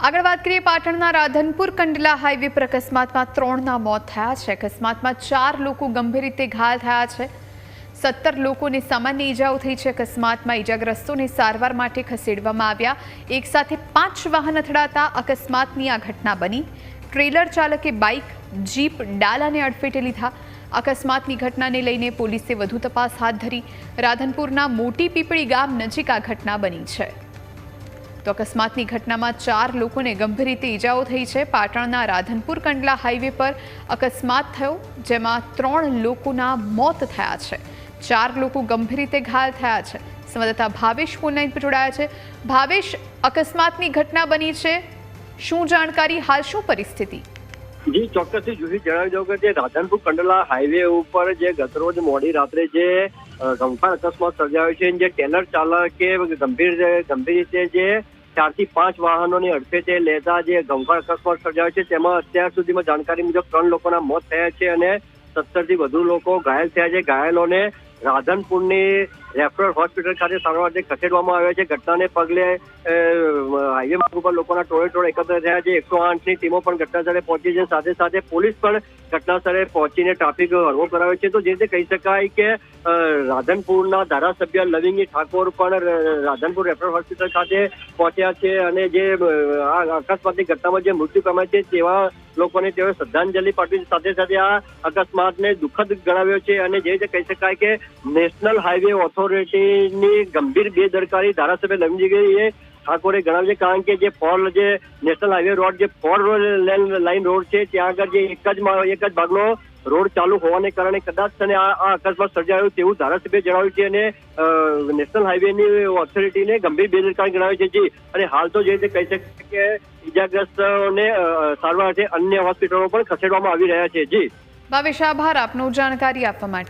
આગળ વાત કરીએ પાટણના રાધનપુર કંડલા હાઈવે પર અકસ્માતમાં 3ના મોત થયા છે। અકસ્માતમાં 4 લોકો ગંભીર રીતે ઘાયલ થયા છે। 17 લોકોને સામાન્ય ઈજાઓ થઈ છે। અકસ્માતમાં ઈજાગ્રસ્તોને સારવાર માટે ખસેડવામાં આવ્યા। એક સાથે 5 વાહન અથડાતા અકસ્માતની આ ઘટના બની। ટ્રેલર ચાલકે બાઇક, જીપ, ડાલાને અડફેટે લીધા। અકસ્માતની ઘટનાને લઈને પોલીસે વધુ તપાસ હાથ ધરી। રાધનપુરના મોટી પીપળી ગામ નજીક આ ઘટના બની છે। તો અકસ્માતની ઘટનામાં 4 લોકોને ગંભીર રીતે ઈજાઓ થઈ છે। પાટણના રાધનપુર કંડલા હાઈવે પર અકસ્માત થયો, જેમાં 3 લોકોના મોત થયા છે। 4 લોકો ગંભીર રીતે ઘાયલ થયા છે। સંવાદદાતા ભાવેશ ફોનલાઈન પર જોડાયા છે। ભાવેશ, અકસ્માતની ઘટના બની છે, શું જાણકારી, હાલ શું પરિસ્થિતિ? જી ચોક્કસથી જુહી જણાવી દઉં કે જે રાધનપુર કંડલા હાઈવે ઉપર જે ગતરોજ મોડી રાત્રે જે ગમખાર અકસ્માત સર્જાયો છે, જે ટેલર ચાલકે ગંભીર રીતે જે 4 થી 5 વાહનોની અડફેટે લેતા જે ગમખાર અકસ્માત સર્જાયો છે, તેમાં અત્યાર સુધીમાં જાણકારી મુજબ 3 લોકોના મોત થયા છે અને 17 થી વધુ લોકો ઘાયલ થયા છે। ઘાયલોને રાધનપુરની રેફરલ હોસ્પિટલ ખાતે સારવાર માટે ખસેડવામાં આવ્યા છે। ઘટનાને પગલે હાઈવે માર્ગ ઉપર લોકોના ટોળે એકત્ર થયા છે। 108ની ટીમો પણ ઘટનાસ્થળે પહોંચી છે। સાથે સાથે પોલીસ પણ ઘટનાસ્થળે પહોંચીને ટ્રાફિક હળવો કરાવ્યો છે। તો જે રીતે કહી શકાય કે રાધનપુરના ધારાસભ્ય લવિંગી ઠાકોર પણ રાધનપુર રેફરલ હોસ્પિટલ ખાતે પહોંચ્યા છે અને જે આ અકસ્માતની ઘટનામાં જે મૃત્યુ પામ્યા છે તેવા લોકોને તેઓ શ્રદ્ધાંજલિ પાઠવી। સાથે સાથે આ અકસ્માતને દુઃખદ ગણાવ્યો છે અને જે રીતે કહી શકાય કે નેશનલ હાઈવે ઓથોરિટીની ગંભીર બેદરકારી ધારાસભ્ય લવિંગી ઠાકોરે ગણાવ્યું છે। કારણ કે જે નેશનલ હાઈવે રોડ, જે 4 લાઇન રોડ છે, ત્યાં આગળ જે એક જ ભાગનો રોડ ચાલુ હોવાને કારણે કદાચ આ અકસ્માત સર્જાયો તેવું ધારાસભ્ય જણાવ્યું છે અને નેશનલ હાઈવેની ઓથોરિટીને ગંભીર બેદરકારી ગણાવી છે। જી, અને હાલ તો જે રીતે કહી શકાય કે ઈજાગ્રસ્તોને સારવાર માટે અન્ય હોસ્પિટલો પણ ખસેડવામાં આવી રહ્યા છે। જી ભાવેશ, આભાર આપનો જાણકારી આપવા માટે।